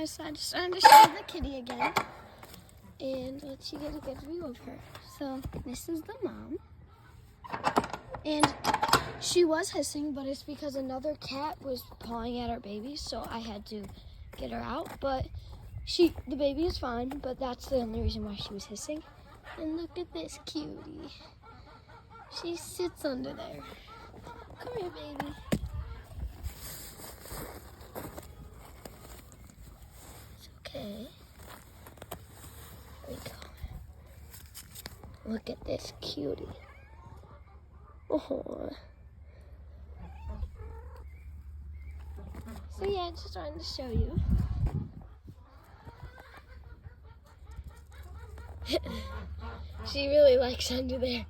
so I just wanted to show you the kitty again and let you get a good view of her. So this is the mom, and she was hissing, but it's because another cat was pawing at our baby, so I had to get her out. But the baby is fine, but that's the only reason why she was hissing. And look at this cutie. She sits under there. Come here, baby. It's okay. There we go. Look at this cutie. Oh. So yeah, I just wanted to show you. She really likes under there.